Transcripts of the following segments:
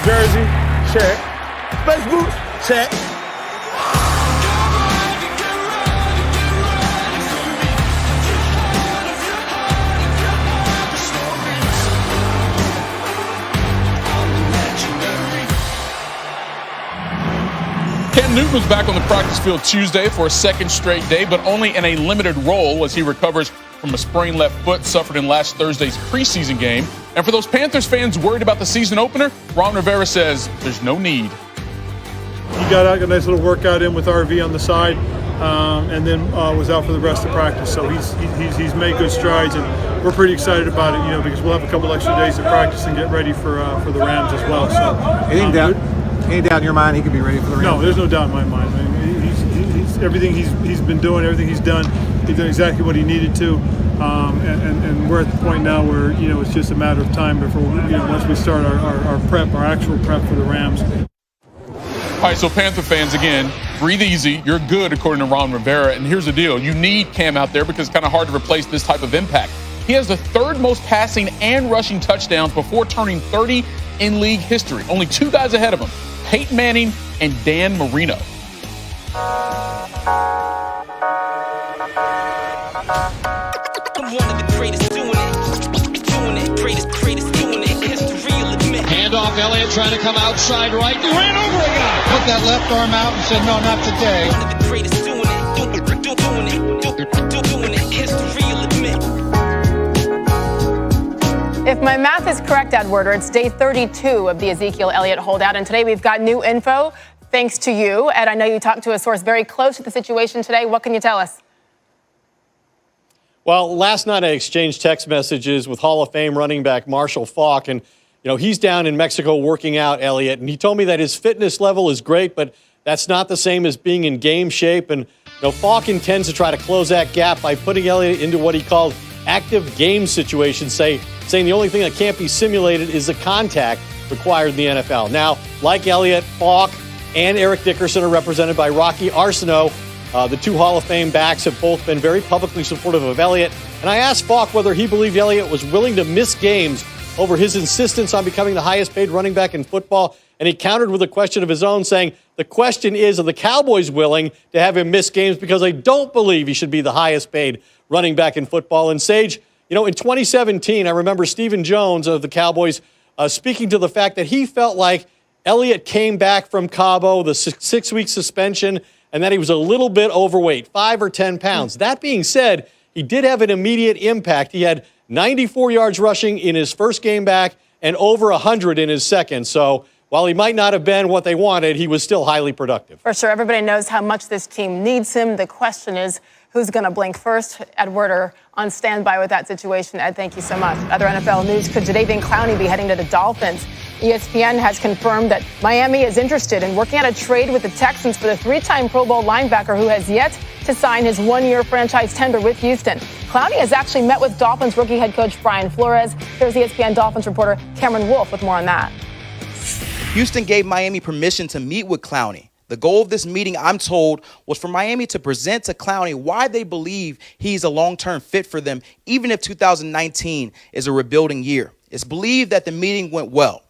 Jersey, check. Space boots, check. Cam Newton was back on the practice field Tuesday for a second straight day, but only in a limited role as he recovers from a sprained left foot suffered in last Thursday's preseason game. And for those Panthers fans worried about the season opener, Ron Rivera says there's no need. He got out, got a nice little workout in with RV on the side, and then was out for the rest of practice. So he's made good strides, and we're pretty excited about it, because we'll have a couple extra days of practice and get ready for the Rams as well. So any doubt in your mind he could be ready for the Rams? No, there's no doubt in my mind. I mean, he's everything he's been doing, everything he's done. He's done exactly what he needed to, and we're at the point now where it's just a matter of time before once we start our prep, our actual prep for the Rams. All right, so Panther fans, again, breathe easy. You're good, according to Ron Rivera. And here's the deal. You need Cam out there because it's kind of hard to replace this type of impact. He has the third most passing and rushing touchdowns before turning 30 in league history. Only two guys ahead of him, Peyton Manning and Dan Marino. I'm one of the greatest doing it, greatest doing it, history will admit. Handoff, Elliott trying to come outside right, he ran over a guy. Put that left arm out and said, no, not today. One of the greatest doing it, history will admit. If my math is correct, Edward, it's day 32 of the Ezekiel Elliott holdout, and today we've got new info thanks to you. Ed, I know you talked to a source very close to the situation today. What can you tell us? Well, last night I exchanged text messages with Hall of Fame running back Marshall Faulk, and he's down in Mexico working out, Elliott, and he told me that his fitness level is great, but that's not the same as being in game shape. And Faulk intends to try to close that gap by putting Elliott into what he called active game situations, saying the only thing that can't be simulated is the contact required in the NFL. Now, like Elliott, Faulk and Eric Dickerson are represented by Rocky Arsenault. The two Hall of Fame backs have both been very publicly supportive of Elliott. And I asked Faulk whether he believed Elliott was willing to miss games over his insistence on becoming the highest paid running back in football. And he countered with a question of his own, saying, the question is, are the Cowboys willing to have him miss games because I don't believe he should be the highest paid running back in football. And Sage, in 2017, I remember Stephen Jones of the Cowboys speaking to the fact that he felt like Elliott came back from Cabo, the 6-week suspension, and that he was a little bit overweight, 5 or 10 pounds. That being said, he did have an immediate impact. He had 94 yards rushing in his first game back and over 100 in his second. So while he might not have been what they wanted, he was still highly productive. For sure. Everybody knows how much this team needs him. The question is, who's going to blink first? Edward are on standby with that situation. Ed, thank you so much. Other NFL news, could Jadeveon Clowney be heading to the Dolphins? ESPN has confirmed that Miami is interested in working out a trade with the Texans for the three-time Pro Bowl linebacker who has yet to sign his one-year franchise tender with Houston. Clowney has actually met with Dolphins rookie head coach Brian Flores. Here's ESPN Dolphins reporter Cameron Wolfe with more on that. Houston gave Miami permission to meet with Clowney. The goal of this meeting, I'm told, was for Miami to present to Clowney why they believe he's a long-term fit for them, even if 2019 is a rebuilding year. It's believed that the meeting went well.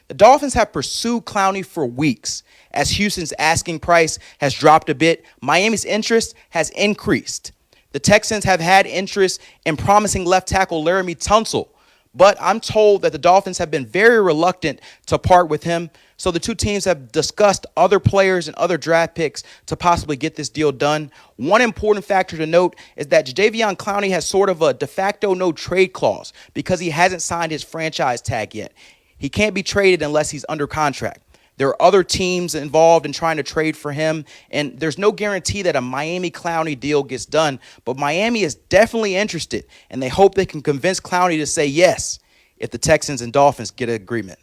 The Dolphins have pursued Clowney for weeks. As Houston's asking price has dropped a bit, Miami's interest has increased. The Texans have had interest in promising left tackle Laramie Tunsil, but I'm told that the Dolphins have been very reluctant to part with him. So the two teams have discussed other players and other draft picks to possibly get this deal done. One important factor to note is that Jadeveon Clowney has sort of a de facto no trade clause because he hasn't signed his franchise tag yet. He can't be traded unless he's under contract. There are other teams involved in trying to trade for him, and there's no guarantee that a Miami-Clowney deal gets done, but Miami is definitely interested, and they hope they can convince Clowney to say yes if the Texans and Dolphins get an agreement.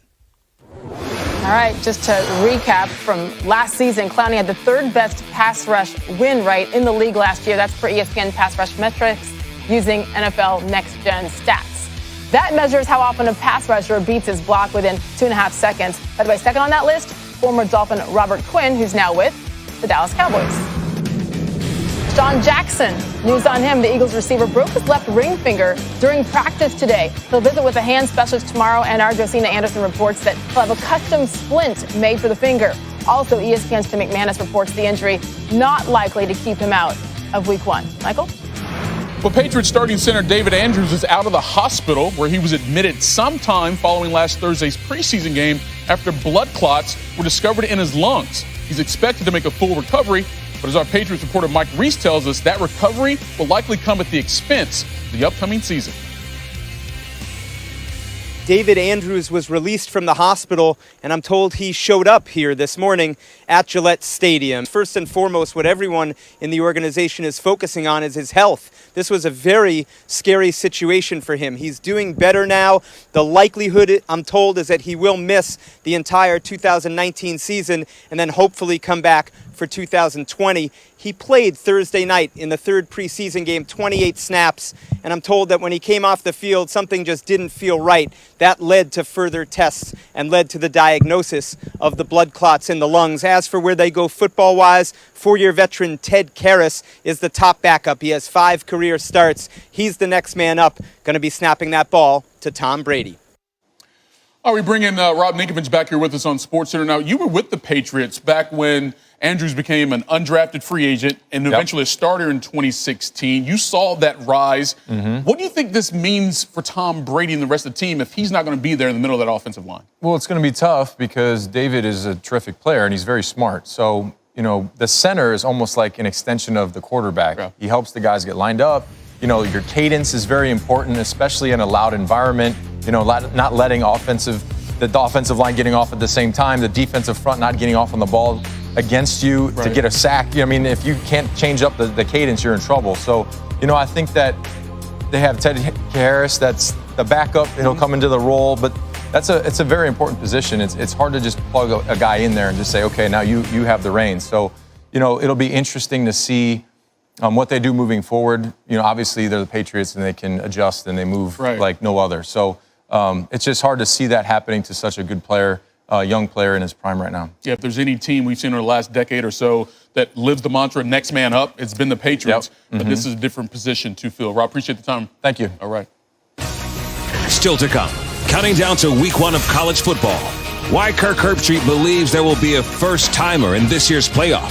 All right, just to recap from last season, Clowney had the third best pass rush win rate in the league last year. That's for ESPN Pass Rush Metrics using NFL Next Gen stats. That measures how often a pass rusher beats his block within 2.5 seconds. By the way, second on that list, former Dolphin Robert Quinn, who's now with the Dallas Cowboys. Deshaun Jackson, news on him. The Eagles receiver broke his left ring finger during practice today. He'll visit with a hand specialist tomorrow, and our Josina Anderson reports that he'll have a custom splint made for the finger. Also, ESPN's Tim McManus reports the injury not likely to keep him out of Week 1. Michael? Well, Patriots starting center David Andrews is out of the hospital where he was admitted sometime following last Thursday's preseason game after blood clots were discovered in his lungs. He's expected to make a full recovery, but as our Patriots reporter Mike Reese tells us, that recovery will likely come at the expense of the upcoming season. David Andrews was released from the hospital, and I'm told he showed up here this morning at Gillette Stadium. First and foremost, what everyone in the organization is focusing on is his health. This was a very scary situation for him. He's doing better now. The likelihood, I'm told, is that he will miss the entire 2019 season and then hopefully come back for 2020. He played Thursday night in the third preseason game, 28 snaps, and I'm told that when he came off the field, something just didn't feel right. That led to further tests and led to the diagnosis of the blood clots in the lungs. As for where they go football-wise, four-year veteran Ted Karras is the top backup. He has 5 career starts. He's the next man up, going to be snapping that ball to Tom Brady. All right, we bring in Rob Ninkovich back here with us on SportsCenter. Now, you were with the Patriots back when Andrews became an undrafted free agent and eventually a starter in 2016. You saw that rise. What do you think this means for Tom Brady and the rest of the team if he's not going to be there in the middle of that offensive line? Well, it's going to be tough because David is a terrific player and he's very smart. So, you know, the center is almost like an extension of the quarterback. Yeah. He helps the guys get lined up. You know, your cadence is very important, especially in a loud environment. You know, not letting the offensive line getting off at the same time, the defensive front not getting off on the ball against you to get a sack. I mean, if you can't change up the cadence, you're in trouble. So, you know, I think that they have Ted Karras, that's the backup. He'll come into the role, but it's a very important position. It's hard to just plug a guy in there and just say, okay, now you have the reins. So, you know, it'll be interesting to see what they do moving forward. You know, obviously they're the Patriots and they can adjust and they move like no other. So it's just hard to see that happening to such a good player, young player in his prime right now. Yeah, if there's any team we've seen over the last decade or so that lives the mantra next man up, it's been the Patriots. But this is a different position to fill. Rob, appreciate the time. Thank you. All right. Still to come, counting down to week 1 of college football. Why Kirk Herbstreit believes there will be a first-timer in this year's playoff.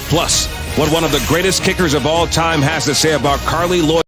Plus, what one of the greatest kickers of all time has to say about Carly Lloyd.